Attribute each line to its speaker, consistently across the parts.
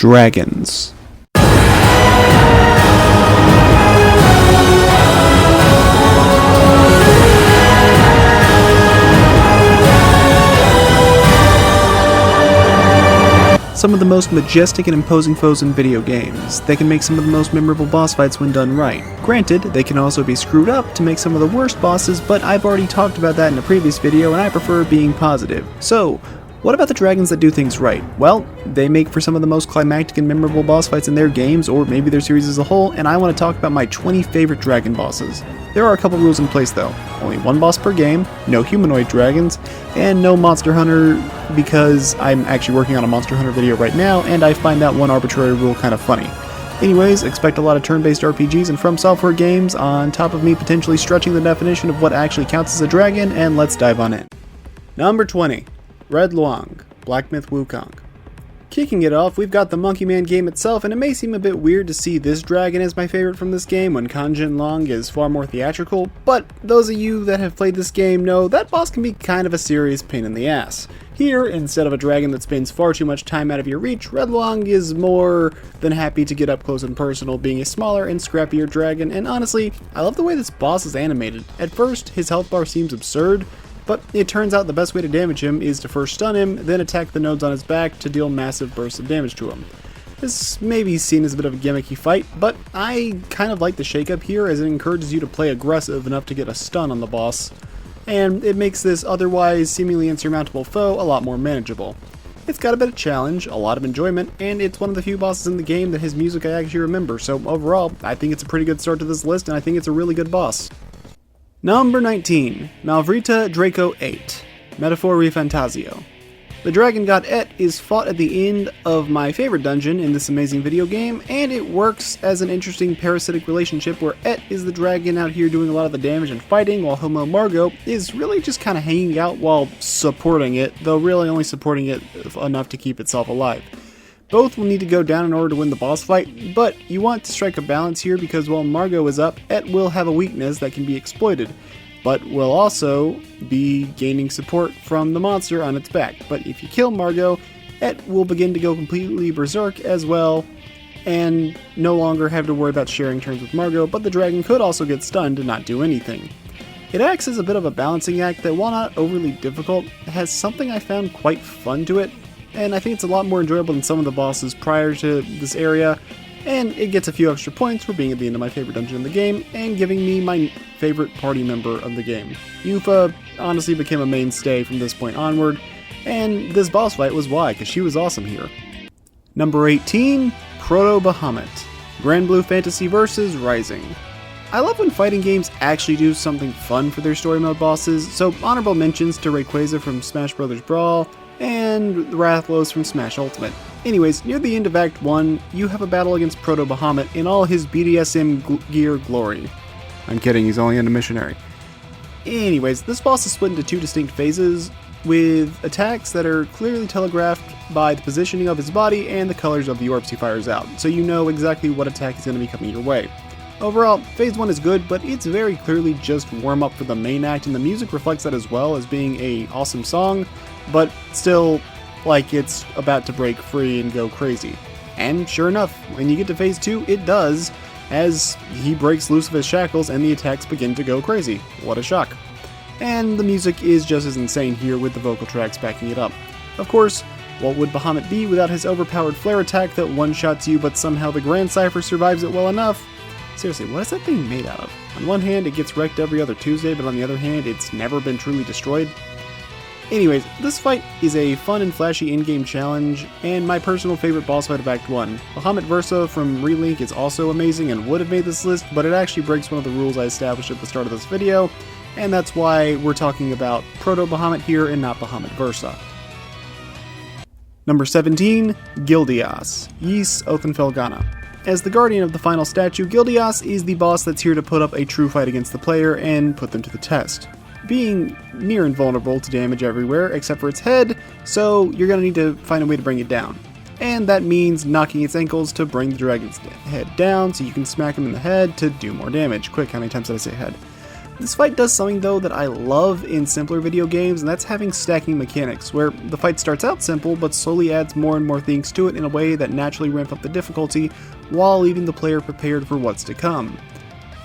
Speaker 1: Dragons. Some of the most majestic and imposing foes in video games. They can make some of the most memorable boss fights when done right. Granted, they can also be screwed up to make some of the worst bosses, but I've already talked about that in a previous video and I prefer being positive. So, what about the dragons that do things right? Well, they make for some of the most climactic and memorable boss fights in their games, or maybe their series as a whole, and I want to talk about my 20 favorite dragon bosses. There are a couple rules in place though. Only one boss per game, no humanoid dragons, and no Monster Hunter, because I'm actually working on a Monster Hunter video right now, and I find that one arbitrary rule kind of funny. Anyways, expect a lot of turn-based RPGs and From Software games, on top of me potentially stretching the definition of what actually counts as a dragon, and let's dive on in. Number 20. Red Luang, Black Myth Wukong. Kicking it off, we've got the Monkey Man game itself, and it may seem a bit weird to see this dragon as my favorite from this game when Kanjin Long is far more theatrical, but those of you that have played this game know that boss can be kind of a serious pain in the ass. Here, instead of a dragon that spends far too much time out of your reach, Red Luang is more than happy to get up close and personal, being a smaller and scrappier dragon, and honestly, I love the way this boss is animated. At first, his health bar seems absurd, but it turns out the best way to damage him is to first stun him, then attack the nodes on his back to deal massive bursts of damage to him. This may be seen as a bit of a gimmicky fight, but I kind of like the shakeup here as it encourages you to play aggressive enough to get a stun on the boss, and it makes this otherwise seemingly insurmountable foe a lot more manageable. It's got a bit of challenge, a lot of enjoyment, and it's one of the few bosses in the game that his music I actually remember, so overall, I think it's a pretty good start to this list, and I think it's a really good boss. Number 19. Malvrita Draco 8, Metaphor Refantasio. The dragon god Et is fought at the end of my favorite dungeon in this amazing video game, and it works as an interesting parasitic relationship where Et is the dragon out here doing a lot of the damage and fighting, while Homo Margot is really just kind of hanging out while supporting it, though really only supporting it enough to keep itself alive. Both will need to go down in order to win the boss fight, but you want to strike a balance here because while Margot is up, Et will have a weakness that can be exploited, but will also be gaining support from the monster on its back. But if you kill Margot, Et will begin to go completely berserk as well, and no longer have to worry about sharing turns with Margot, but the dragon could also get stunned and not do anything. It acts as a bit of a balancing act that, while not overly difficult, has something I found quite fun to it, and I think it's a lot more enjoyable than some of the bosses prior to this area, and it gets a few extra points for being at the end of my favorite dungeon in the game, and giving me my favorite party member of the game. Yufa honestly became a mainstay from this point onward, and this boss fight was why, because she was awesome here. Number 18, Proto Bahamut, Grand Blue Fantasy vs. Rising. I love when fighting games actually do something fun for their story mode bosses, so honorable mentions to Rayquaza from Smash Bros. Brawl, and Rathalos from Smash Ultimate. Anyways, near the end of Act 1, you have a battle against Proto Bahamut in all his BDSM gear glory. I'm kidding, he's only into missionary. Anyways, this boss is split into two distinct phases, with attacks that are clearly telegraphed by the positioning of his body and the colors of the orbs he fires out, so you know exactly what attack is going to be coming your way. Overall, Phase 1 is good, but it's very clearly just warm-up for the main act, and the music reflects that as well as being an awesome song, but still like it's about to break free and go crazy. And sure enough, when you get to Phase 2, it does, as he breaks loose of his shackles and the attacks begin to go crazy. What a shock. And the music is just as insane here with the vocal tracks backing it up. Of course, what would Bahamut be without his overpowered flare attack that one-shots you, but somehow the Grand Cypher survives it well enough? Seriously, what is that thing made out of? On one hand, it gets wrecked every other Tuesday, but on the other hand, it's never been truly destroyed. Anyways, this fight is a fun and flashy in-game challenge, and my personal favorite boss fight of Act 1. Bahamut Versa from Relink is also amazing and would have made this list, but it actually breaks one of the rules I established at the start of this video, and that's why we're talking about Proto Bahamut here and not Bahamut Versa. Number 17, Gildias, Ys Othenfelgana. As the guardian of the final statue, Gildias is the boss that's here to put up a true fight against the player and put them to the test. Being near invulnerable to damage everywhere except for its head, so you're going to need to find a way to bring it down. And that means knocking its ankles to bring the dragon's head down so you can smack him in the head to do more damage. Quick, how many times did I say head? This fight does something though that I love in simpler video games, and that's having stacking mechanics, where the fight starts out simple but slowly adds more and more things to it in a way that naturally ramp up the difficulty while leaving the player prepared for what's to come.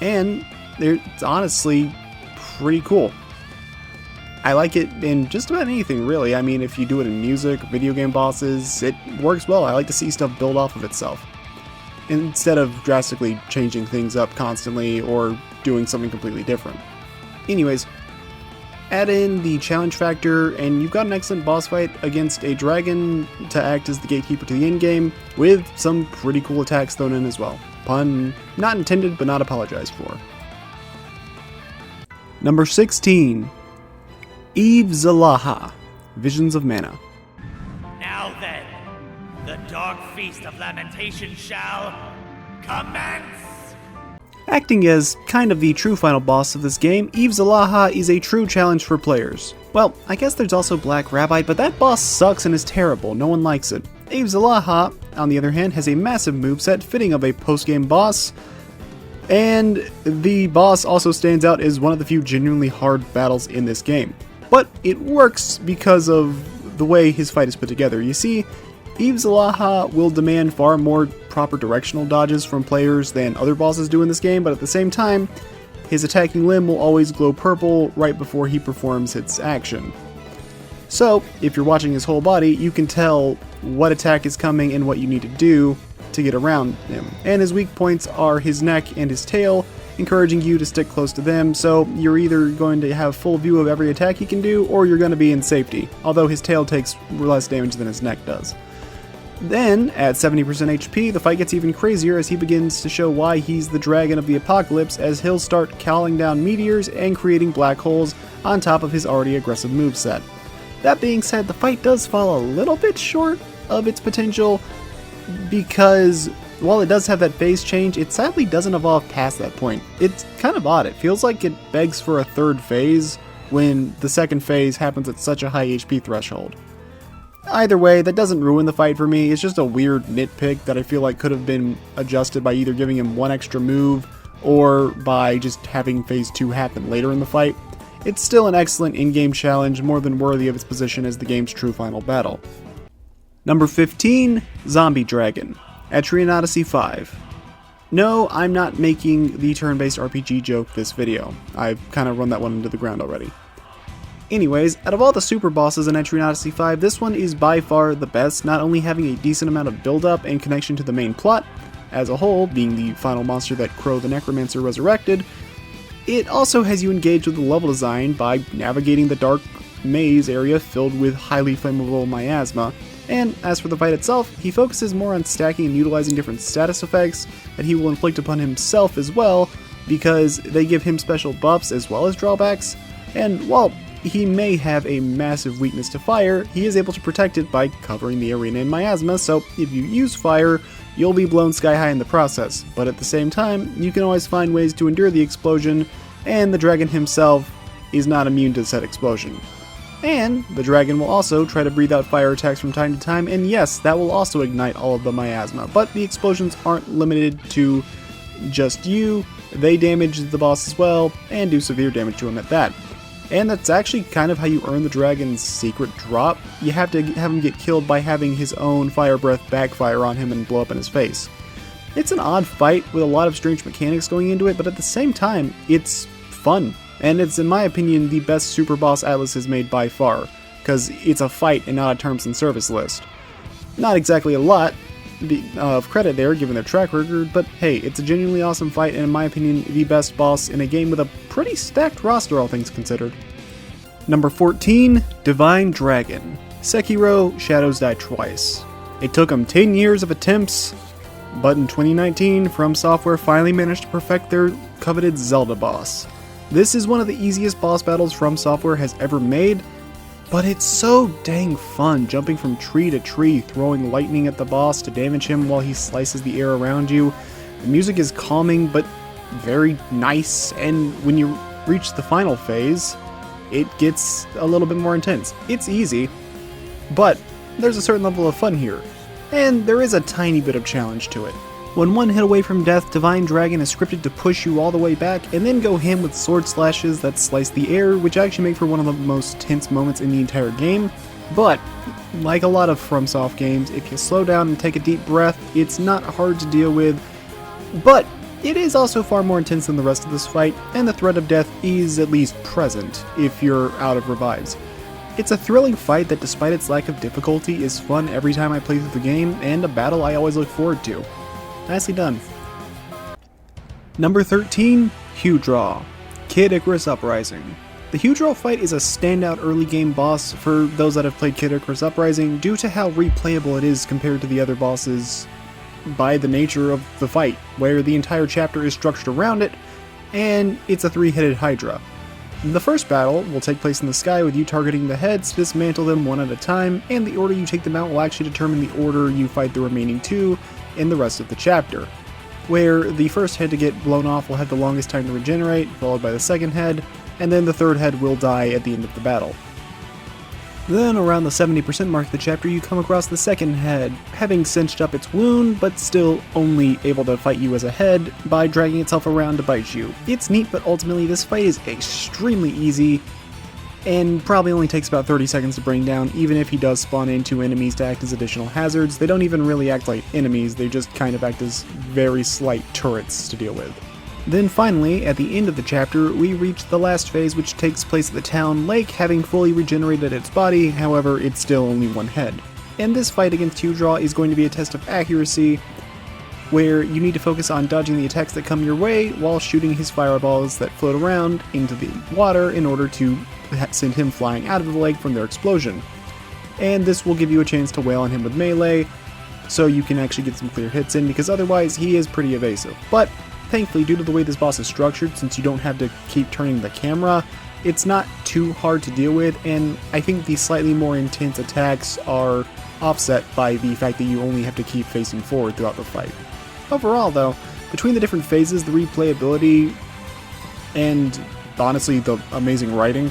Speaker 1: And it's honestly pretty cool. I like it in just about anything really. I mean, if you do it in music, video game bosses, it works well. I like to see stuff build off of itself, instead of drastically changing things up constantly or doing something completely different. Anyways, add in the challenge factor and you've got an excellent boss fight against a dragon to act as the gatekeeper to the endgame, with some pretty cool attacks thrown in as well. Pun not intended but not apologized for. Number 16. Eve Zalaha, Visions of Mana.
Speaker 2: Now then, the dark feast of lamentation shall commence!
Speaker 1: Acting as kind of the true final boss of this game, Eve Zalaha is a true challenge for players. Well, I guess there's also Black Rabbi, but that boss sucks and is terrible, no one likes it. Eve Zalaha, on the other hand, has a massive moveset fitting of a post-game boss, and the boss also stands out as one of the few genuinely hard battles in this game. But it works because of the way his fight is put together. You see, Eve Zalaha will demand far more proper directional dodges from players than other bosses do in this game, but at the same time, his attacking limb will always glow purple right before he performs its action. So, if you're watching his whole body, you can tell what attack is coming and what you need to do to get around him. And his weak points are his neck and his tail, encouraging you to stick close to them, so you're either going to have full view of every attack he can do, or you're going to be in safety, although his tail takes less damage than his neck does. Then, at 70% HP, the fight gets even crazier as he begins to show why he's the dragon of the apocalypse, as he'll start calling down meteors and creating black holes on top of his already aggressive moveset. That being said, the fight does fall a little bit short of its potential, because while it does have that phase change, it sadly doesn't evolve past that point. It's kind of odd. It feels like it begs for a third phase when the second phase happens at such a high HP threshold. Either way, that doesn't ruin the fight for me. It's just a weird nitpick that I feel like could have been adjusted by either giving him one extra move or by just having phase 2 happen later in the fight. It's still an excellent in-game challenge, more than worthy of its position as the game's true final battle. Number 15, Zombie Dragon, Etrian Odyssey 5. No, I'm not making the turn-based RPG joke this video. I've kind of run that one into the ground already. Anyways, out of all the super bosses in Etrian Odyssey 5, this one is by far the best, not only having a decent amount of build-up and connection to the main plot, as a whole, being the final monster that Crow the Necromancer resurrected, it also has you engaged with the level design by navigating the dark maze area filled with highly flammable miasma. And as for the fight itself, he focuses more on stacking and utilizing different status effects that he will inflict upon himself as well, because they give him special buffs as well as drawbacks, and while he may have a massive weakness to fire, he is able to protect it by covering the arena in miasma, so if you use fire, you'll be blown sky high in the process, but at the same time, you can always find ways to endure the explosion, and the dragon himself is not immune to said explosion. And the dragon will also try to breathe out fire attacks from time to time, and yes, that will also ignite all of the miasma, but the explosions aren't limited to just you, they damage the boss as well, and do severe damage to him at that. And that's actually kind of how you earn the dragon's secret drop. You have to have him get killed by having his own fire breath backfire on him and blow up in his face. It's an odd fight with a lot of strange mechanics going into it, but at the same time, it's fun. And it's, in my opinion, the best super boss Atlas has made by far, because it's a fight and not a terms and service list. Not exactly a lot of credit there, given their track record, but hey, it's a genuinely awesome fight, and in my opinion, the best boss in a game with a pretty stacked roster, all things considered. Number 14, Divine Dragon, Sekiro: Shadows Die Twice. It took them 10 years of attempts, but in 2019, From Software finally managed to perfect their coveted Zelda boss. This is one of the easiest boss battles From Software has ever made, but it's so dang fun, jumping from tree to tree, throwing lightning at the boss to damage him while he slices the air around you. The music is calming, but very nice, and when you reach the final phase, it gets a little bit more intense. It's easy, but there's a certain level of fun here, and there is a tiny bit of challenge to it. When one hit away from death, Divine Dragon is scripted to push you all the way back and then go ham with sword slashes that slice the air, which actually make for one of the most tense moments in the entire game. But, like a lot of FromSoft games, if you slow down and take a deep breath, it's not hard to deal with, but it is also far more intense than the rest of this fight, and the threat of death is at least present if you're out of revives. It's a thrilling fight that, despite its lack of difficulty, is fun every time I play through the game, and a battle I always look forward to. Nicely done. Number 13, Hue Draw, Kid Icarus Uprising. The Hue Draw fight is a standout early game boss for those that have played Kid Icarus Uprising due to how replayable it is compared to the other bosses by the nature of the fight, where the entire chapter is structured around it, and it's a three-headed Hydra. The first battle will take place in the sky with you targeting the heads to dismantle them one at a time, and the order you take them out will actually determine the order you fight the remaining two in the rest of the chapter, where the first head to get blown off will have the longest time to regenerate, followed by the second head, and then the third head will die at the end of the battle. Then, around the 70% mark of the chapter, you come across the second head, having cinched up its wound, but still only able to fight you as a head by dragging itself around to bite you. It's neat, but ultimately this fight is extremely easy, and probably only takes about 30 seconds to bring down, even if he does spawn in two enemies to act as additional hazards. They don't even really act like enemies, they just kind of act as very slight turrets to deal with. Then finally, at the end of the chapter, we reach the last phase, which takes place at the town lake, having fully regenerated its body. However, it's still only one head. And this fight against Hue Draw is going to be a test of accuracy, where you need to focus on dodging the attacks that come your way while shooting his fireballs that float around into the water in order to send him flying out of the lake from their explosion. And this will give you a chance to wail on him with melee, so you can actually get some clear hits in, because otherwise he is pretty evasive. But thankfully, due to the way this boss is structured, since you don't have to keep turning the camera, it's not too hard to deal with, and I think the slightly more intense attacks are offset by the fact that you only have to keep facing forward throughout the fight. Overall, though, between the different phases, the replayability, and honestly the amazing writing,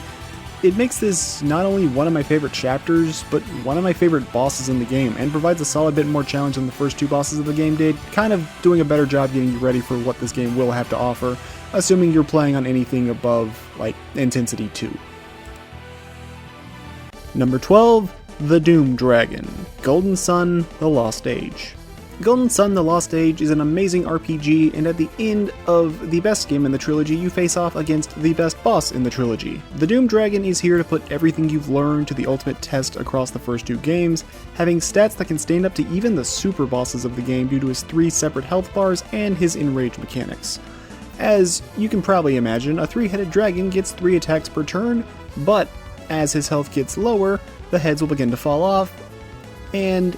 Speaker 1: it makes this not only one of my favorite chapters, but one of my favorite bosses in the game, and provides a solid bit more challenge than the first two bosses of the game did, kind of doing a better job getting you ready for what this game will have to offer, assuming you're playing on anything above, like, Intensity 2. Number 12, The Doom Dragon, Golden Sun, The Lost Age. Golden Sun: The Lost Age is an amazing RPG, and at the end of the best game in the trilogy, you face off against the best boss in the trilogy. The Doom Dragon is here to put everything you've learned to the ultimate test across the first two games, having stats that can stand up to even the super bosses of the game due to his 3 separate health bars and his enrage mechanics. As you can probably imagine, a 3-headed dragon gets 3 attacks per turn, but as his health gets lower, the heads will begin to fall off, and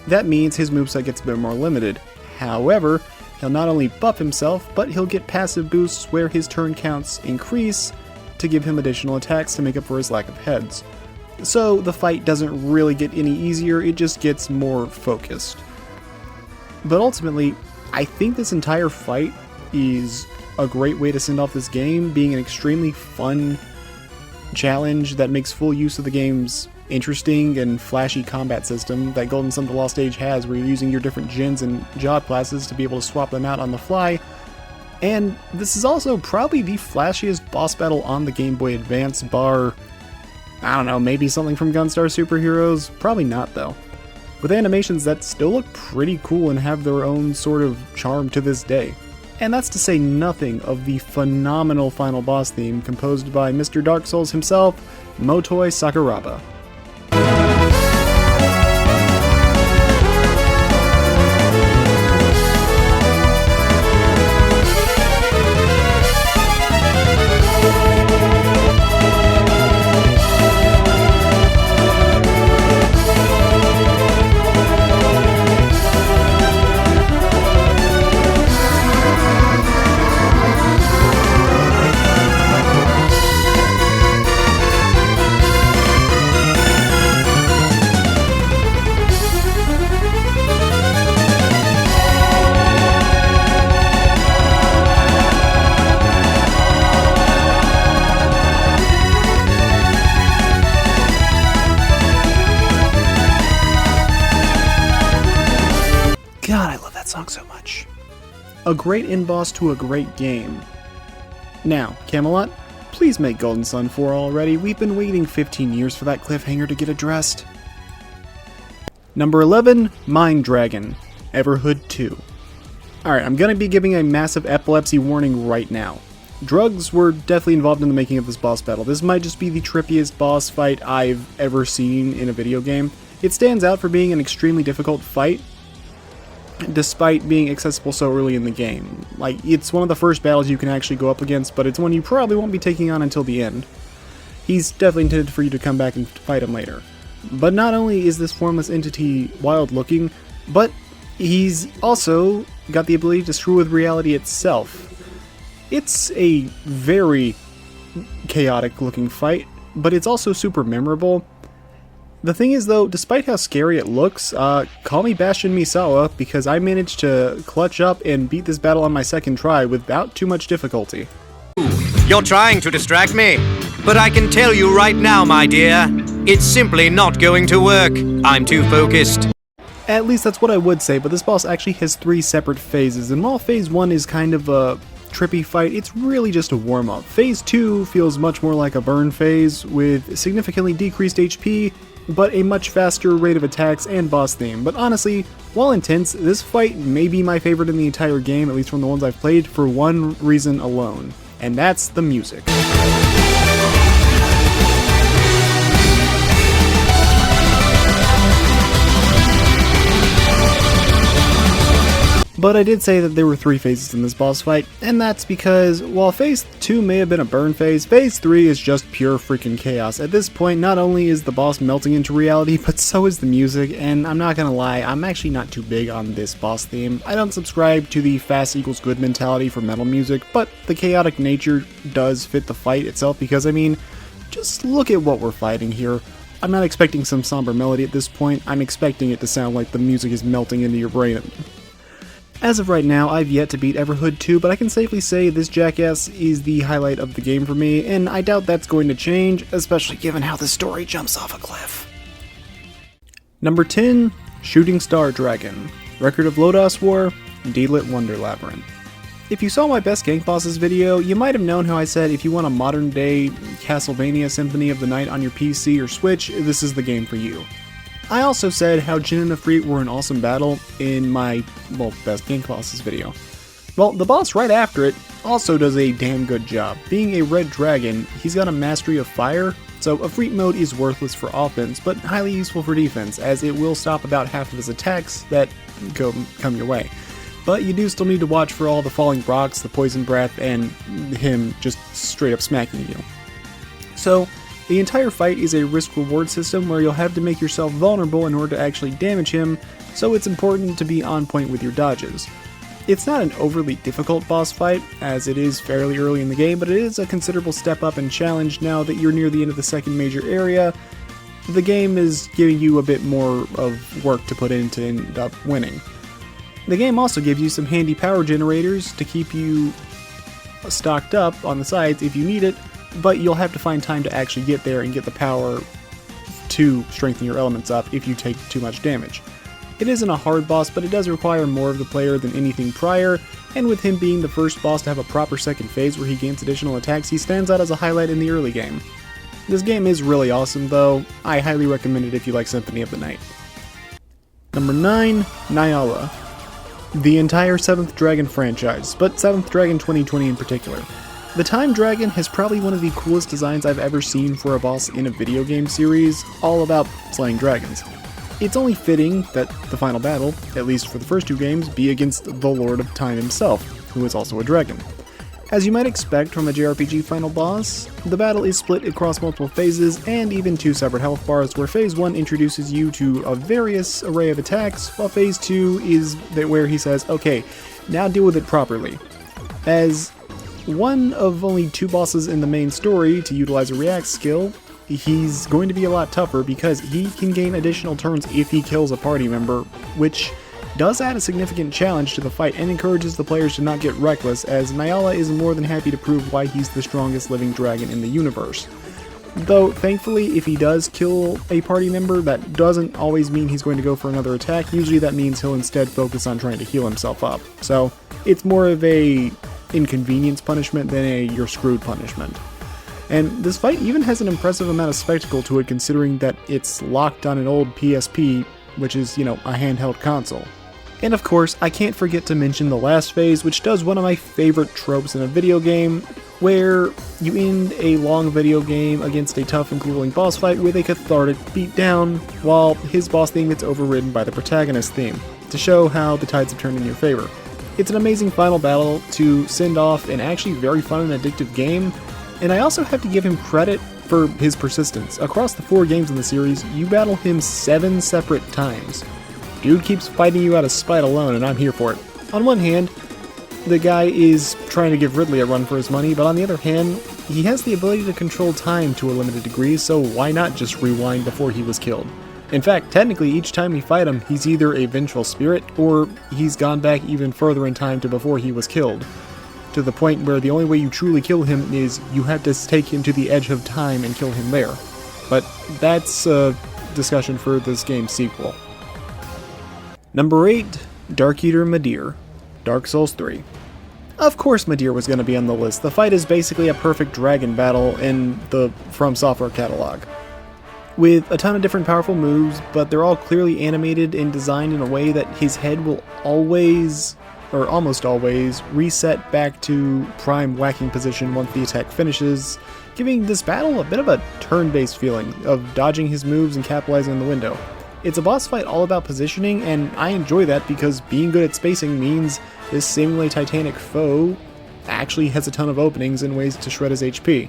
Speaker 1: that means his moveset gets a bit more limited. However, he'll not only buff himself, but he'll get passive boosts where his turn counts increase to give him additional attacks to make up for his lack of heads. So the fight doesn't really get any easier, it just gets more focused. But ultimately, I think this entire fight is a great way to send off this game, being an extremely fun challenge that makes full use of the game's interesting and flashy combat system that Golden Sun: The Lost Age has, where you're using your different gens and job classes to be able to swap them out on the fly. And this is also probably the flashiest boss battle on the Game Boy Advance, bar, I don't know, maybe something from Gunstar Superheroes? Probably not, though. With animations that still look pretty cool and have their own sort of charm to this day. And that's to say nothing of the phenomenal final boss theme composed by Mr. Dark Souls himself, Motoi Sakuraba. God, I love that song so much. A great in-boss to a great game. Now, Camelot, please make Golden Sun 4 already. We've been waiting 15 years for that cliffhanger to get addressed. Number 11, Mind Dragon, Everhood 2. Alright, I'm gonna be giving a massive epilepsy warning right now. Drugs were definitely involved in the making of this boss battle. This might just be the trippiest boss fight I've ever seen in a video game. It stands out for being an extremely difficult fight, despite being accessible so early in the game. Like, it's one of the first battles you can actually go up against, but it's one you probably won't be taking on until the end. He's definitely intended for you to come back and fight him later. But not only is this formless entity wild looking, but he's also got the ability to screw with reality itself. It's a very chaotic looking fight, but it's also super memorable. The thing is though, despite how scary it looks, call me Bastion Misawa, because I managed to clutch up and beat this battle on my second try without too much difficulty.
Speaker 3: You're trying to distract me, but I can tell you right now, my dear, it's simply not going to work. I'm too focused.
Speaker 1: At least that's what I would say, but this boss actually has 3 separate phases, and while phase 1 is kind of a trippy fight, it's really just a warm-up. Phase 2 feels much more like a burn phase, with significantly decreased HP, but a much faster rate of attacks and boss theme. But honestly, while intense, this fight may be my favorite in the entire game, at least from the ones I've played, for one reason alone, and that's the music. But I did say that there were 3 phases in this boss fight, and that's because while phase 2 may have been a burn phase, phase 3 is just pure freaking chaos. At this point, not only is the boss melting into reality, but so is the music, and I'm not gonna lie, I'm actually not too big on this boss theme. I don't subscribe to the fast equals good mentality for metal music, but the chaotic nature does fit the fight itself, because I mean, just look at what we're fighting here. I'm not expecting some somber melody at this point, I'm expecting it to sound like the music is melting into your brain. As of right now, I've yet to beat Everhood 2, but I can safely say this jackass is the highlight of the game for me, and I doubt that's going to change, especially given how the story jumps off a cliff. Number 10, Shooting Star Dragon, Record of Lodos War, D-Lit Wonder Labyrinth. If you saw my Best Gank Bosses video, you might have known how I said if you want a modern day Castlevania Symphony of the Night on your PC or Switch, this is the game for you. I also said how Jin and Ifrit were an awesome battle in my, well, Best Gank Bosses video. Well, the boss right after it also does a damn good job. Being a red dragon, he's got a mastery of fire, so Ifrit mode is worthless for offense, but highly useful for defense, as it will stop about half of his attacks that come your way. But you do still need to watch for all the falling rocks, the poison breath, and him just straight up smacking you. So, the entire fight is a risk-reward system where you'll have to make yourself vulnerable in order to actually damage him, so it's important to be on point with your dodges. It's not an overly difficult boss fight, as it is fairly early in the game, but it is a considerable step up in challenge now that you're near the end of the second major area. The game is giving you a bit more of work to put in to end up winning. The game also gives you some handy power generators to keep you stocked up on the sides if you need it, but you'll have to find time to actually get there and get the power to strengthen your elements up if you take too much damage. It isn't a hard boss, but it does require more of the player than anything prior, and with him being the first boss to have a proper second phase where he gains additional attacks, he stands out as a highlight in the early game. This game is really awesome though, I highly recommend it if you like Symphony of the Night. Number 9, Nyala. The entire 7th Dragon franchise, but 7th Dragon 2020 in particular. The Time Dragon has probably one of the coolest designs I've ever seen for a boss in a video game series, all about slaying dragons. It's only fitting that the final battle, at least for the first 2 games, be against the Lord of Time himself, who is also a dragon. As you might expect from a JRPG final boss, the battle is split across multiple phases and even 2 separate health bars, where phase 1 introduces you to a various array of attacks, while phase 2 is where he says, okay, now deal with it properly. As one of only 2 bosses in the main story to utilize a react skill, he's going to be a lot tougher because he can gain additional turns if he kills a party member, which does add a significant challenge to the fight and encourages the players to not get reckless, as Nyala is more than happy to prove why he's the strongest living dragon in the universe. Though, thankfully, if he does kill a party member, that doesn't always mean he's going to go for another attack. Usually that means he'll instead focus on trying to heal himself up. So, it's more of a inconvenience punishment than a you're screwed punishment. And this fight even has an impressive amount of spectacle to it, considering that it's locked on an old PSP, which is, a handheld console. And of course, I can't forget to mention the last phase, which does one of my favorite tropes in a video game, where you end a long video game against a tough and grueling boss fight with a cathartic beatdown, while his boss theme gets overridden by the protagonist theme, to show how the tides have turned in your favor. It's an amazing final battle to send off an actually very fun and addictive game, and I also have to give him credit for his persistence. Across the 4 games in the series, you battle him 7 separate times. Dude keeps fighting you out of spite alone, and I'm here for it. On one hand, the guy is trying to give Ridley a run for his money, but on the other hand, he has the ability to control time to a limited degree, so why not just rewind before he was killed? In fact, technically, each time you fight him, he's either a vengeful spirit, or he's gone back even further in time to before he was killed. To the point where the only way you truly kill him is you have to take him to the edge of time and kill him there. But that's a discussion for this game's sequel. Number 8, Dark Eater Midir, Dark Souls 3. Of course Midir was going to be on the list. The fight is basically a perfect dragon battle in the From Software catalog, with a ton of different powerful moves, but they're all clearly animated and designed in a way that his head will always, or almost always, reset back to prime whacking position once the attack finishes, giving this battle a bit of a turn-based feeling of dodging his moves and capitalizing on the window. It's a boss fight all about positioning, and I enjoy that because being good at spacing means this seemingly titanic foe actually has a ton of openings and ways to shred his HP.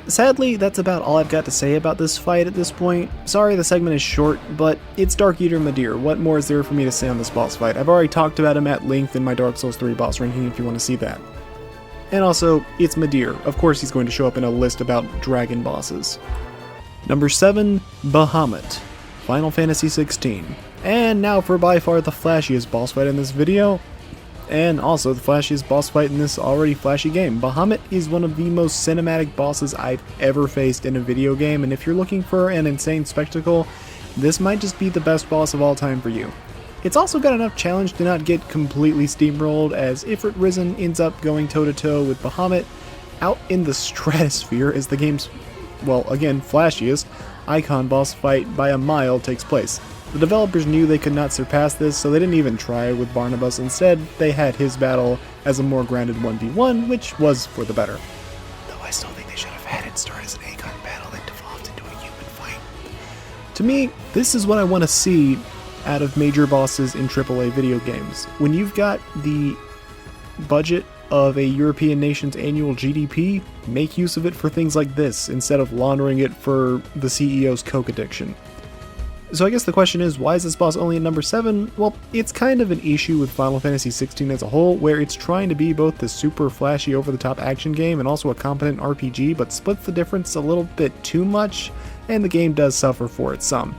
Speaker 1: Sadly, that's about all I've got to say about this fight at this point. Sorry the segment is short, but it's Dark Eater Midir. What more is there for me to say on this boss fight? I've already talked about him at length in my Dark Souls 3 boss ranking if you want to see that. And also, it's Midir. Of course he's going to show up in a list about dragon bosses. Number 7, Bahamut, Final Fantasy XVI. And now for by far the flashiest boss fight in this video, and also the flashiest boss fight in this already flashy game. Bahamut is one of the most cinematic bosses I've ever faced in a video game, and if you're looking for an insane spectacle, this might just be the best boss of all time for you. It's also got enough challenge to not get completely steamrolled, as Ifrit Risen ends up going toe-to-toe with Bahamut out in the stratosphere as the game's, well, again, flashiest icon boss fight by a mile takes place. The developers knew they could not surpass this, so they didn't even try with Barnabas. Instead, they had his battle as a more grounded 1v1, which was for the better. Though I still think they should have had it start as an icon battle that devolved into a human fight. To me, this is what I want to see out of major bosses in AAA video games. When you've got the budget of a European nation's annual GDP, make use of it for things like this, instead of laundering it for the CEO's coke addiction. So I guess the question is, why is this boss only at number 7? Well, it's kind of an issue with Final Fantasy XVI as a whole, where it's trying to be both the super flashy over-the-top action game and also a competent RPG, but splits the difference a little bit too much, and the game does suffer for it some.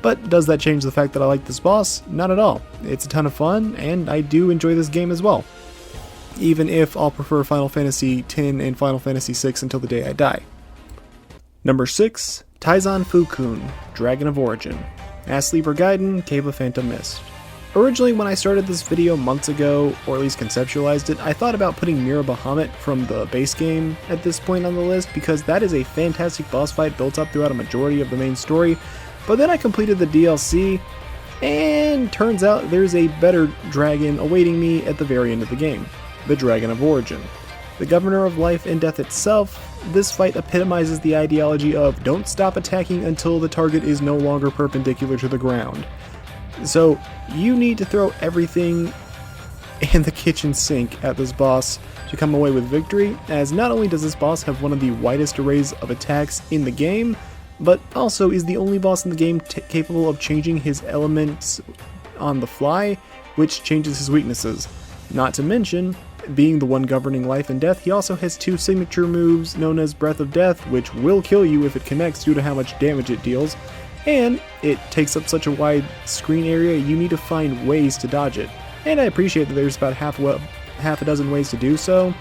Speaker 1: But does that change the fact that I like this boss? Not at all. It's a ton of fun, and I do enjoy this game as well, even if I'll prefer Final Fantasy X and Final Fantasy VI until the day I die. Number 6, Taizan Fukun, Dragon of Origin, Ass Sleeper Gaiden, Cave of Phantom Mist. Originally, when I started this video months ago, or at least conceptualized it, I thought about putting Mira Bahamut from the base game at this point on the list, because that is a fantastic boss fight built up throughout a majority of the main story, but then I completed the DLC, and turns out there's a better dragon awaiting me at the very end of the game, the Dragon of Origin. The Governor of Life and Death itself, this fight epitomizes the ideology of don't stop attacking until the target is no longer perpendicular to the ground. So you need to throw everything in the kitchen sink at this boss to come away with victory, as not only does this boss have one of the widest arrays of attacks in the game, but also is the only boss in the game capable of changing his elements on the fly, which changes his weaknesses. Not to mention, being the one governing life and death, he also has 2 signature moves known as Breath of Death, which will kill you if it connects due to how much damage it deals, and it takes up such a wide screen area you need to find ways to dodge it. And I appreciate that there's about half a dozen ways to do so,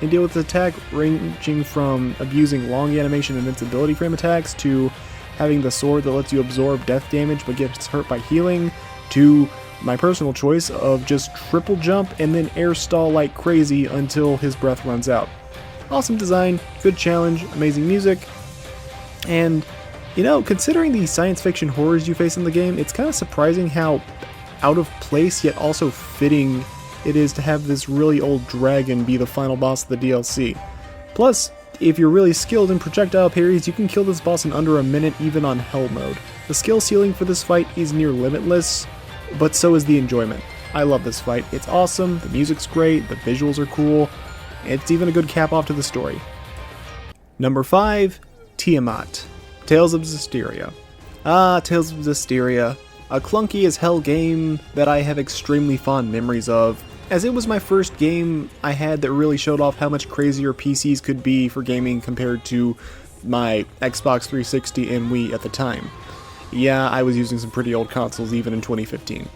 Speaker 1: and deal with the attack ranging from abusing long animation invincibility frame attacks to having the sword that lets you absorb death damage but gets hurt by healing, to my personal choice of just triple jump and then air stall like crazy until his breath runs out. Awesome design, good challenge, amazing music, and considering the science fiction horrors you face in the game, it's kind of surprising how out of place yet also fitting it is to have this really old dragon be the final boss of the DLC. Plus, if you're really skilled in projectile parries, you can kill this boss in under a minute even on hell mode. The skill ceiling for this fight is near limitless, but so is the enjoyment. I love this fight, it's awesome, the music's great, the visuals are cool, it's even a good cap off to the story. Number 5, Tiamat, Tales of Zestiria. Tales of Zestiria, a clunky as hell game that I have extremely fond memories of, as it was my first game I had that really showed off how much crazier PCs could be for gaming compared to my Xbox 360 and Wii at the time. Yeah, I was using some pretty old consoles even in 2015.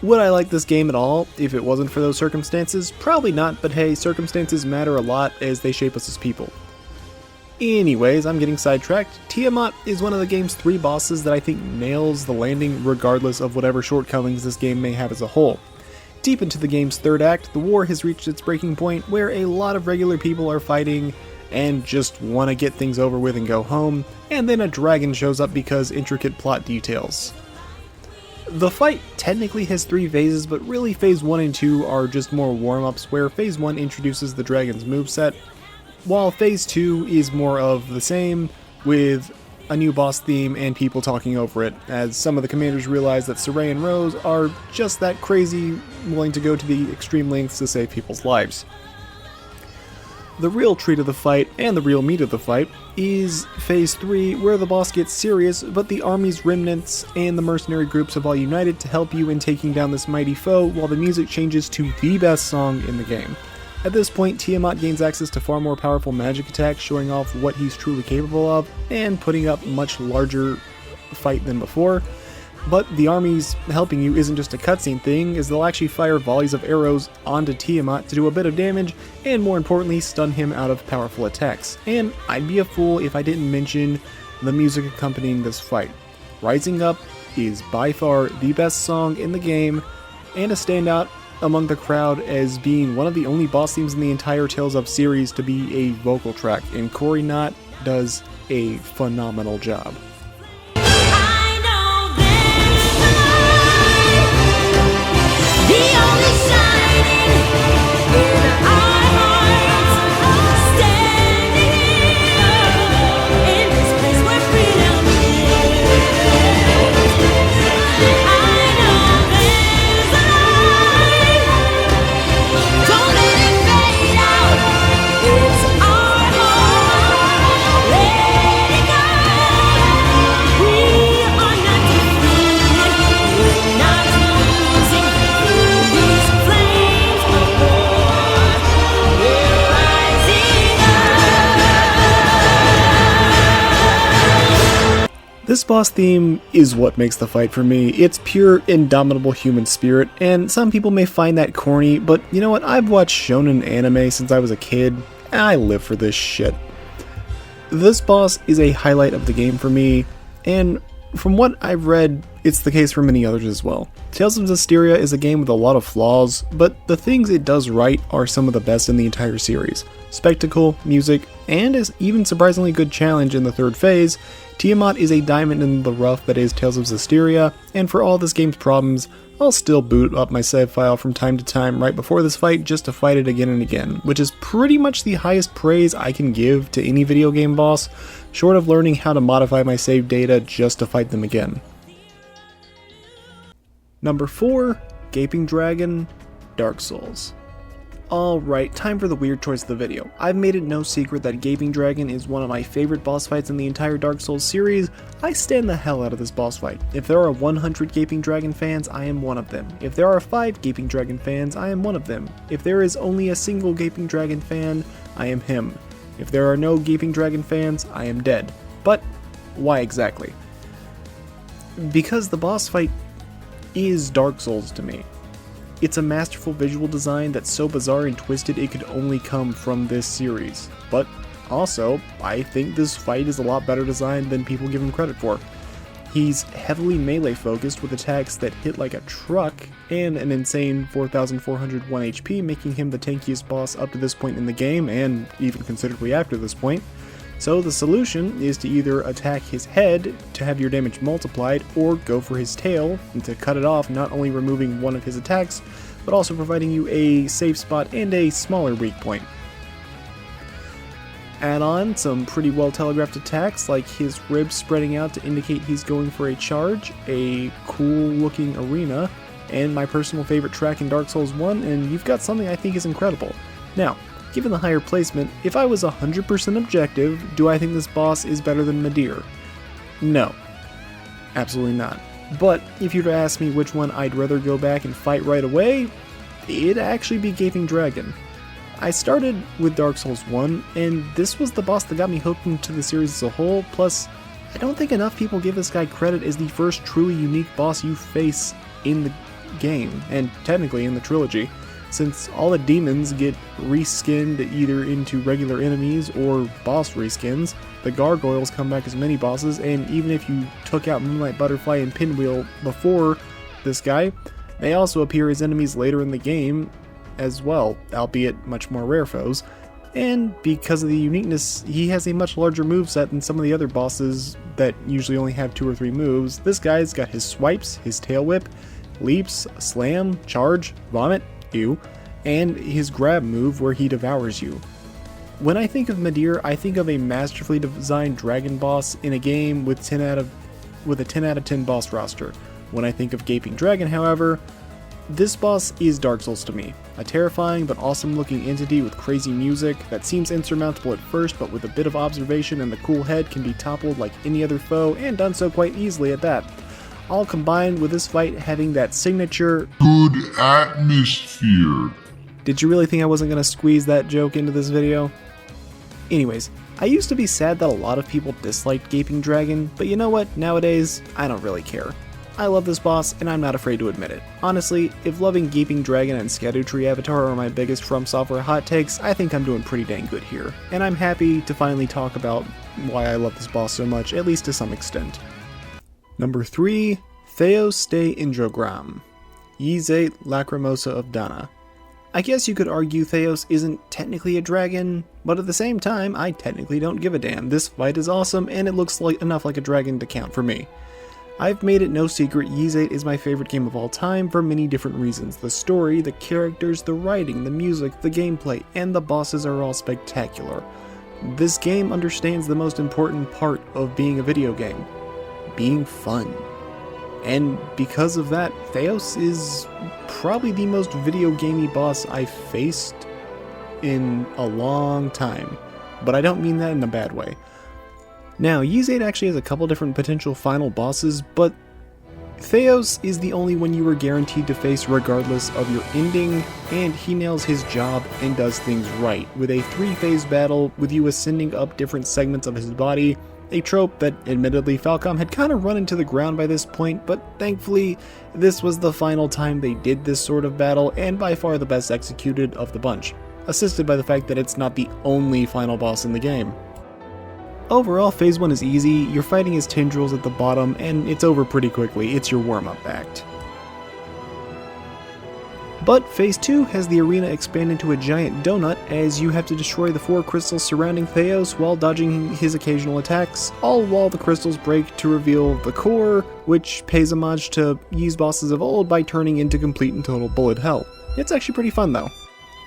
Speaker 1: Would I like this game at all if it wasn't for those circumstances? Probably not, but hey, circumstances matter a lot as they shape us as people. Anyways, I'm getting sidetracked. Tiamat is one of the game's 3 bosses that I think nails the landing regardless of whatever shortcomings this game may have as a whole. Deep into the game's 3rd act, the war has reached its breaking point where a lot of regular people are fighting and just want to get things over with and go home, and then a dragon shows up because intricate plot details. The fight technically has 3 phases, but really phase 1 and 2 are just more warm-ups where phase 1 introduces the dragon's moveset, while phase 2 is more of the same with a new boss theme and people talking over it, as some of the commanders realize that Saray and Rose are just that crazy, willing to go to the extreme lengths to save people's lives. The real treat of the fight, and the real meat of the fight, is phase 3, where the boss gets serious, but the army's remnants and the mercenary groups have all united to help you in taking down this mighty foe, while the music changes to the best song in the game. At this point, Tiamat gains access to far more powerful magic attacks, showing off what he's truly capable of, and putting up much larger fight than before. But the army's helping you isn't just a cutscene thing, as they'll actually fire volleys of arrows onto Tiamat to do a bit of damage, and more importantly, stun him out of powerful attacks. And I'd be a fool if I didn't mention the music accompanying this fight. Rising Up is by far the best song in the game, and a standout among the crowd as being one of the only boss themes in the entire Tales of series to be a vocal track, and Corey Knott does a phenomenal job. This boss theme is what makes the fight for me. It's pure, indomitable human spirit, and some people may find that corny, but you know what? I've watched shonen anime since I was a kid, and I live for this shit. This boss is a highlight of the game for me, and from what I've read, it's the case for many others as well. Tales of Zestiria is a game with a lot of flaws, but the things it does right are some of the best in the entire series. Spectacle, music, and an even surprisingly good challenge in the 3rd phase, Tiamat is a diamond in the rough that is Tales of Zestiria, and for all this game's problems, I'll still boot up my save file from time to time right before this fight just to fight it again and again, which is pretty much the highest praise I can give to any video game boss, short of learning how to modify my save data just to fight them again. Number 4, Gaping Dragon, Dark Souls. Alright, time for the weird choice of the video. I've made it no secret that Gaping Dragon is one of my favorite boss fights in the entire Dark Souls series. I stand the hell out of this boss fight. If there are 100 Gaping Dragon fans, I am one of them. If there are 5 Gaping Dragon fans, I am one of them. If there is only a single Gaping Dragon fan, I am him. If there are no Gaping Dragon fans, I am dead. But why exactly? Because the boss fight is Dark Souls to me. It's a masterful visual design that's so bizarre and twisted it could only come from this series. But also, I think this fight is a lot better designed than people give him credit for. He's heavily melee focused with attacks that hit like a truck and an insane 4,401 HP, making him the tankiest boss up to this point in the game and even considerably after this point. So the solution is to either attack his head to have your damage multiplied, or go for his tail and to cut it off, not only removing one of his attacks, but also providing you a safe spot and a smaller weak point. Add on some pretty well telegraphed attacks like his ribs spreading out to indicate he's going for a charge, a cool looking arena, and my personal favorite track in Dark Souls 1, and you've got something I think is incredible. Now, given the higher placement, if I was 100% objective, do I think this boss is better than Midir? No. Absolutely not. But if you were to ask me which one I'd rather go back and fight right away, it'd actually be Gaping Dragon. I started with Dark Souls 1, and this was the boss that got me hooked into the series as a whole, plus I don't think enough people give this guy credit as the first truly unique boss you face in the game, and technically in the trilogy, since all the demons get reskinned either into regular enemies or boss reskins. The gargoyles come back as mini bosses, and even if you took out Moonlight Butterfly and Pinwheel before this guy, they also appear as enemies later in the game as well, albeit much more rare foes. And because of the uniqueness, he has a much larger moveset than some of the other bosses that usually only have 2 or 3 moves. This guy's got his swipes, his tail whip, leaps, slam, charge, vomit, ew, and his grab move where he devours you. When I think of Midir, I think of a masterfully designed dragon boss in a game with a 10 out of 10 boss roster. When I think of Gaping Dragon, however, this boss is Dark Souls to me. A terrifying but awesome looking entity with crazy music that seems insurmountable at first, but with a bit of observation and the cool head can be toppled like any other foe, and done so quite easily at that. All combined with this fight having that signature good atmosphere. Did you really think I wasn't going to squeeze that joke into this video? Anyways, I used to be sad that a lot of people disliked Gaping Dragon, but you know what? Nowadays, I don't really care. I love this boss, and I'm not afraid to admit it. Honestly, if loving Gaping Dragon and Scadutree Avatar are my biggest From Software hot takes, I think I'm doing pretty dang good here. And I'm happy to finally talk about why I love this boss so much, at least to some extent. Number 3, Theos de Indrogram, Yzet Lacrimosa of Dana. I guess you could argue Theos isn't technically a dragon, but at the same time, I technically don't give a damn. This fight is awesome, and it looks enough like a dragon to count for me. I've made it no secret, Yzet is my favorite game of all time for many different reasons. The story, the characters, the writing, the music, the gameplay, and the bosses are all spectacular. This game understands the most important part of being a video game: being fun. And because of that, Theos is probably the most video gamey boss I've faced in a long time. But I don't mean that in a bad way. Now, Yzet actually has a couple different potential final bosses, but Theos is the only one you are guaranteed to face regardless of your ending, and he nails his job and does things right, with a 3-phase battle with you ascending up different segments of his body, a trope that admittedly Falcom had kind of run into the ground by this point, but thankfully this was the final time they did this sort of battle, and by far the best executed of the bunch, assisted by the fact that it's not the only final boss in the game. Overall, Phase 1 is easy, you're fighting his tendrils at the bottom, and it's over pretty quickly. It's your warm-up act. But Phase 2 has the arena expand into a giant donut as you have to destroy the 4 crystals surrounding Theos while dodging his occasional attacks, all while the crystals break to reveal the core, which pays homage to Ys bosses of old by turning into complete and total bullet hell. It's actually pretty fun though.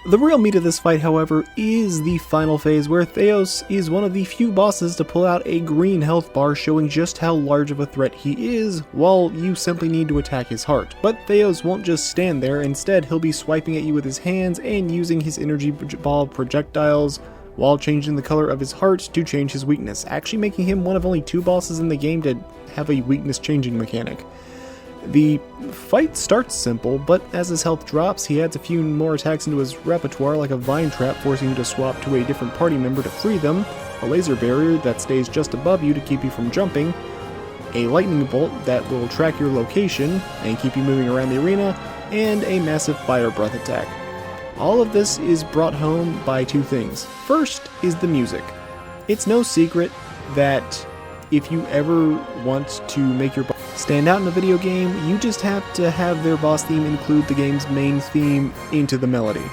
Speaker 1: The real meat of this fight, however, is the final phase, where Theos is one of the few bosses to pull out a green health bar showing just how large of a threat he is, while you simply need to attack his heart. But Theos won't just stand there, instead he'll be swiping at you with his hands and using his energy ball projectiles while changing the color of his heart to change his weakness, actually making him one of only 2 bosses in the game to have a weakness changing mechanic. The fight starts simple, but as his health drops, he adds a few more attacks into his repertoire, like a vine trap forcing you to swap to a different party member to free them, a laser barrier that stays just above you to keep you from jumping, a lightning bolt that will track your location and keep you moving around the arena, and a massive fire breath attack. All of this is brought home by two things. First is the music. It's no secret that if you ever want to make your boss stand out in a video game, you just have to have their boss theme include the game's main theme into the melody.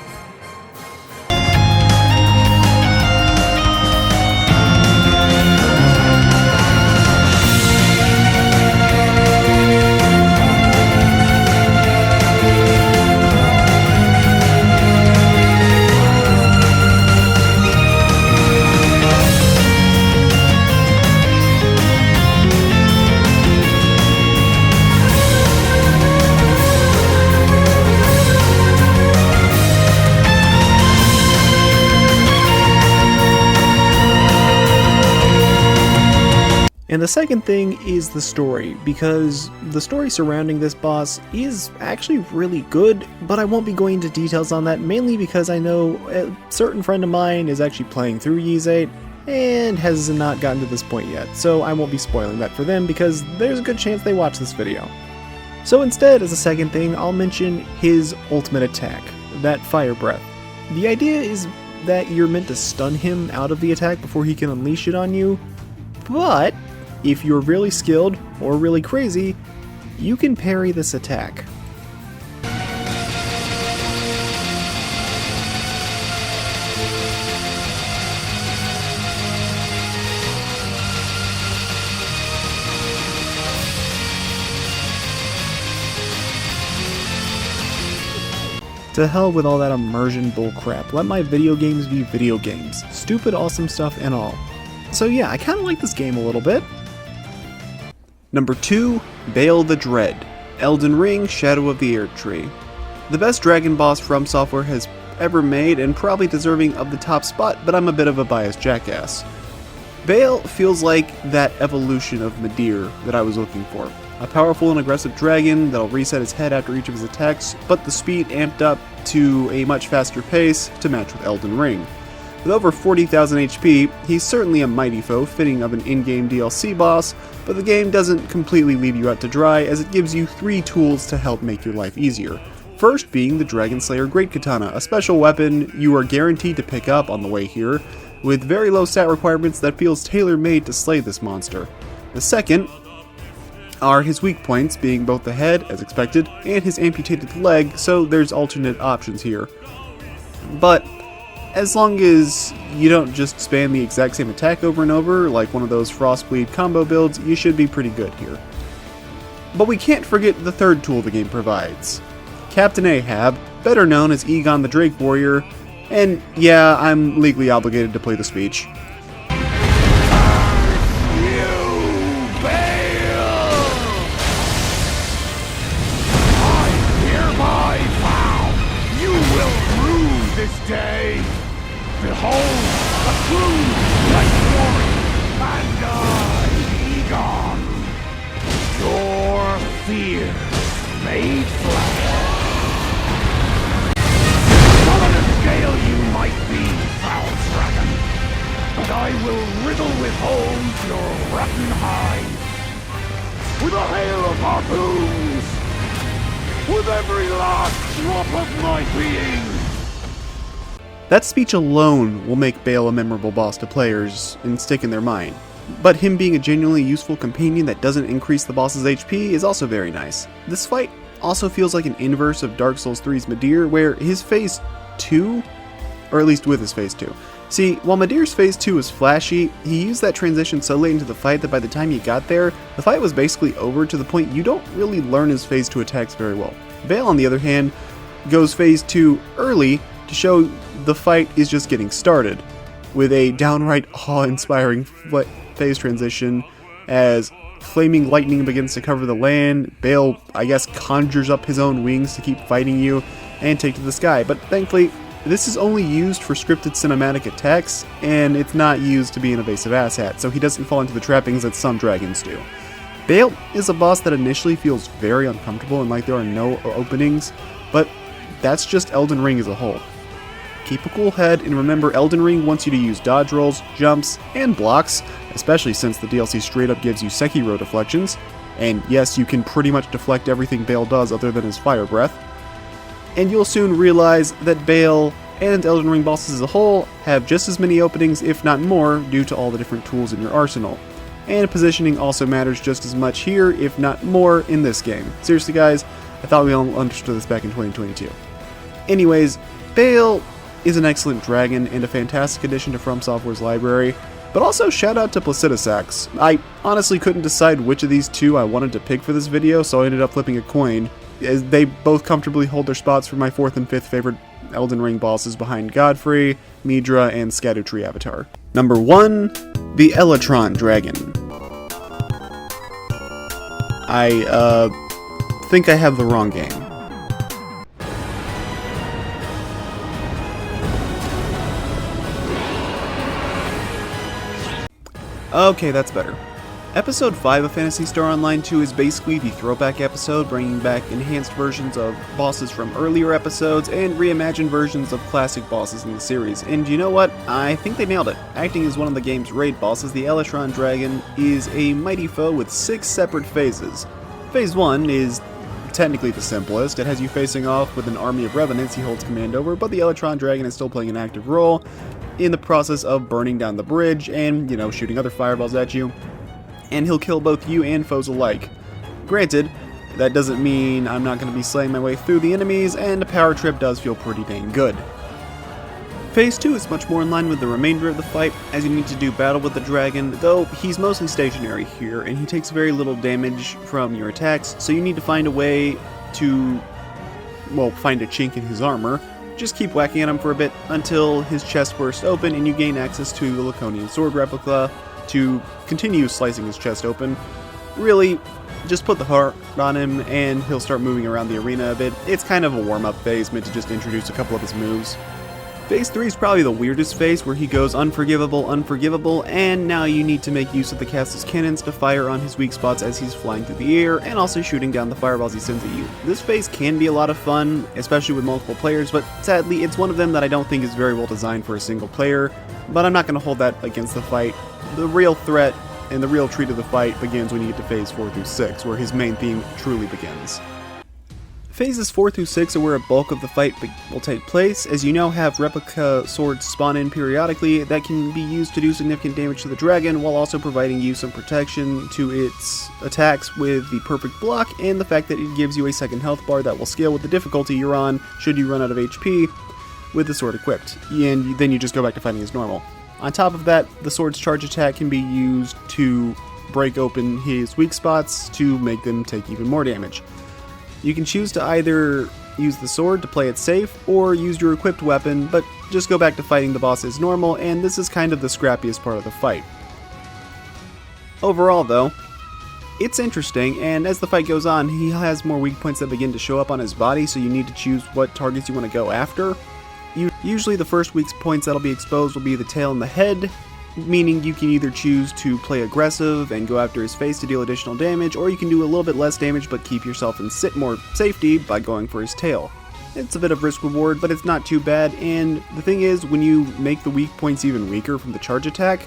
Speaker 1: And the second thing is the story, because the story surrounding this boss is actually really good, but I won't be going into details on that, mainly because I know a certain friend of mine is actually playing through Ys 8 and has not gotten to this point yet, so I won't be spoiling that for them because there's a good chance they watch this video. So instead, as a second thing, I'll mention his ultimate attack, that fire breath. The idea is that you're meant to stun him out of the attack before he can unleash it on you, but if you're really skilled or really crazy, you can parry this attack. To hell with all that immersion bullcrap. Let my video games be video games. Stupid awesome stuff and all. So yeah, I kinda like this game a little bit. Number 2, Baal the Dread, Elden Ring Shadow of the Erdtree. The best dragon boss From Software has ever made and probably deserving of the top spot, but I'm a bit of a biased jackass. Baal feels like that evolution of Midir that I was looking for. A powerful and aggressive dragon that'll reset his head after each of his attacks, but the speed amped up to a much faster pace to match with Elden Ring. With over 40,000 HP, he's certainly a mighty foe fitting of an in-game DLC boss, but the game doesn't completely leave you out to dry as it gives you 3 tools to help make your life easier. First being the Dragon Slayer Great Katana, a special weapon you are guaranteed to pick up on the way here, with very low stat requirements that feels tailor-made to slay this monster. The second are his weak points, being both the head, as expected, and his amputated leg, so there's alternate options here. But as long as you don't just spam the exact same attack over and over, like one of those Frostbleed combo builds, you should be pretty good here. But we can't forget the third tool the game provides. Captain Ahab, better known as Egon the Drake Warrior, and yeah, I'm legally obligated to play the speech.
Speaker 4: Day, behold, a true light warrior, and I, Egon, your fear made flesh. Sullen and scale you might be, foul dragon, but I will riddle with holes your rotten hide, with a hail of harpoons, with every last drop of my being.
Speaker 1: That speech alone will make Baal a memorable boss to players and stick in their mind, but him being a genuinely useful companion that doesn't increase the boss's HP is also very nice. This fight also feels like an inverse of Dark Souls 3's Midir, where his phase 2, or at least with his phase 2. See, while Midir's phase 2 was flashy, he used that transition so late into the fight that by the time you got there, the fight was basically over to the point you don't really learn his phase 2 attacks very well. Baal, on the other hand, goes phase 2 early to show the fight is just getting started, with a downright awe-inspiring phase transition as flaming lightning begins to cover the land. Baal, I guess, conjures up his own wings to keep fighting you and take to the sky, but thankfully this is only used for scripted cinematic attacks, and it's not used to be an evasive asshat, so he doesn't fall into the trappings that some dragons do. Baal is a boss that initially feels very uncomfortable and like there are no openings, but that's just Elden Ring as a whole. Keep a cool head, and remember Elden Ring wants you to use dodge rolls, jumps, and blocks, especially since the DLC straight up gives you Sekiro deflections, and yes, you can pretty much deflect everything Baal does other than his fire breath. and you'll soon realize that Bale and Elden Ring bosses as a whole have just as many openings, if not more, due to all the different tools in your arsenal. And positioning also matters just as much here, if not more, in this game. Seriously guys, I thought we all understood this back in 2022. Anyways, Bale is an excellent dragon and a fantastic addition to From Software's library, but also shout out to Placidusax. I honestly couldn't decide which of these two I wanted to pick for this video, so I ended up flipping a coin, as they both comfortably hold their spots for my 4th and 5th favorite Elden Ring bosses behind Godfrey, Midra, and Scadutree Avatar. Number 1, the Elytron Dragon. I think I have the wrong game. Okay, that's better. Episode 5 of Phantasy Star Online 2 is basically the throwback episode, bringing back enhanced versions of bosses from earlier episodes and reimagined versions of classic bosses in the series. And you know what? I think they nailed it. Acting as one of the game's raid bosses, the Elytron Dragon is a mighty foe with 6 separate phases. Phase 1 is technically the simplest. It has you facing off with an army of revenants he holds command over, but the Elytron Dragon is still playing an active role in the process of burning down the bridge and, shooting other fireballs at you. And he'll kill both you and foes alike. Granted, that doesn't mean I'm not going to be slaying my way through the enemies, and a power trip does feel pretty dang good. Phase 2 is much more in line with the remainder of the fight, as you need to do battle with the dragon, though he's mostly stationary here, and he takes very little damage from your attacks, so you need to find a way to, find a chink in his armor. Just keep whacking at him for a bit until his chest bursts open and you gain access to the Laconian sword replica to continue slicing his chest open. Really, just put the heart on him and he'll start moving around the arena a bit. It's kind of a warm-up phase meant to just introduce a couple of his moves. Phase 3 is probably the weirdest phase, where he goes unforgivable, and now you need to make use of the castle's cannons to fire on his weak spots as he's flying through the air, and also shooting down the fireballs he sends at you. This phase can be a lot of fun, especially with multiple players, but sadly it's one of them that I don't think is very well designed for a single player, but I'm not going to hold that against the fight. The real threat and the real treat of the fight begins when you get to phase 4 through 6, where his main theme truly begins. Phases 4 through 6 are where a bulk of the fight will take place, as you now have replica swords spawn in periodically that can be used to do significant damage to the dragon, while also providing you some protection to its attacks with the perfect block, and the fact that it gives you a second health bar that will scale with the difficulty you're on should you run out of HP with the sword equipped, and then you just go back to fighting as normal. On top of that, the sword's charge attack can be used to break open his weak spots to make them take even more damage. You can choose to either use the sword to play it safe, or use your equipped weapon, but just go back to fighting the boss as normal, and this is kind of the scrappiest part of the fight. Overall though, it's interesting, and as the fight goes on, he has more weak points that begin to show up on his body, so you need to choose what targets you want to go after. Usually the first weak points that'll be exposed will be the tail and the head, meaning you can either choose to play aggressive and go after his face to deal additional damage, or you can do a little bit less damage but keep yourself in more safety by going for his tail. It's a bit of risk-reward, but it's not too bad, and the thing is, when you make the weak points even weaker from the charge attack,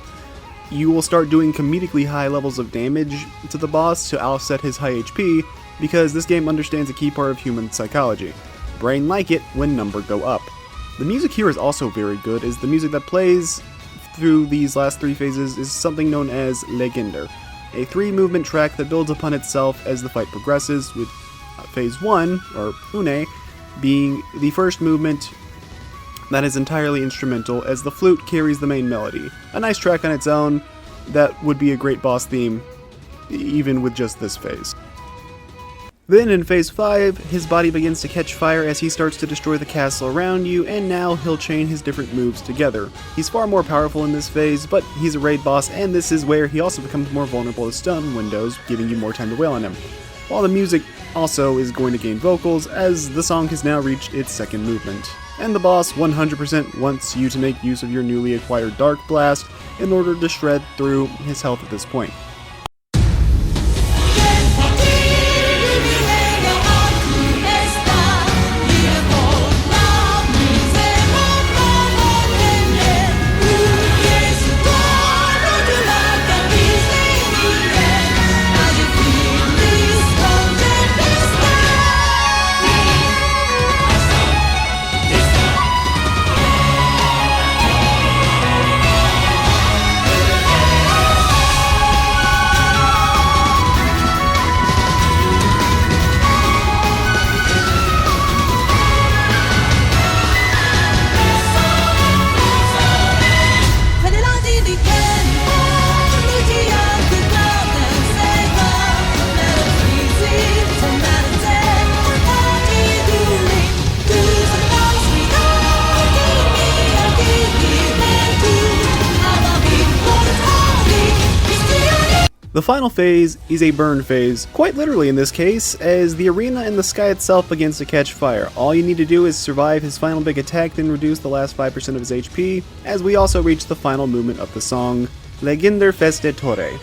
Speaker 1: you will start doing comedically high levels of damage to the boss to offset his high HP, because this game understands a key part of human psychology. Brain like it when number go up. The music here is also very good, as the music that plays through these last 3 phases is something known as Legender, a 3-movement track that builds upon itself as the fight progresses, with phase 1, or Une, being the first movement that is entirely instrumental, as the flute carries the main melody. A nice track on its own that would be a great boss theme, even with just this phase. Then in phase 5, his body begins to catch fire as he starts to destroy the castle around you, and now he'll chain his different moves together. He's far more powerful in this phase, but he's a raid boss, and this is where he also becomes more vulnerable to stun windows, giving you more time to wail on him. While the music also is going to gain vocals, as the song has now reached its 2nd movement. And the boss 100% wants you to make use of your newly acquired Dark Blast in order to shred through his health at this point. The final phase is a burn phase, quite literally in this case, as the arena and the sky itself begins to catch fire. All you need to do is survive his final big attack, then reduce the last 5% of his HP, as we also reach the final movement of the song, Legender Feste Torre.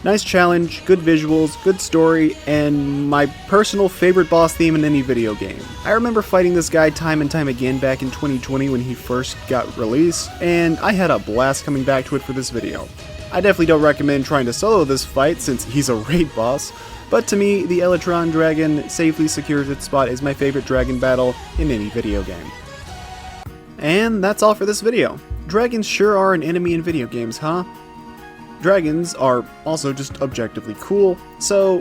Speaker 1: Nice challenge, good visuals, good story, and my personal favorite boss theme in any video game. I remember fighting this guy time and time again back in 2020 when he first got released, and I had a blast coming back to it for this video. I definitely don't recommend trying to solo this fight since he's a raid boss, but to me, the Elytron Dragon safely secures its spot as my favorite dragon battle in any video game. And that's all for this video. Dragons sure are an enemy in video games, huh? Dragons are also just objectively cool, so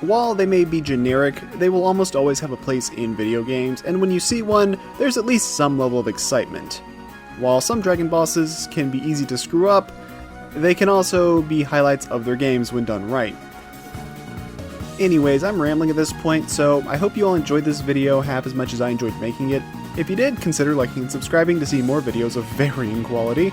Speaker 1: while they may be generic, they will almost always have a place in video games, and when you see one, there's at least some level of excitement. While some dragon bosses can be easy to screw up, they can also be highlights of their games when done right. Anyways, I'm rambling at this point, so I hope you all enjoyed this video half as much as I enjoyed making it. If you did, consider liking and subscribing to see more videos of varying quality.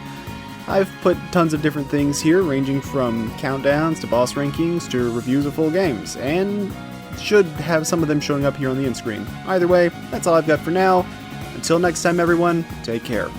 Speaker 1: I've put tons of different things here, ranging from countdowns to boss rankings to reviews of full games, and should have some of them showing up here on the end screen. Either way, that's all I've got for now. Until next time everyone, take care.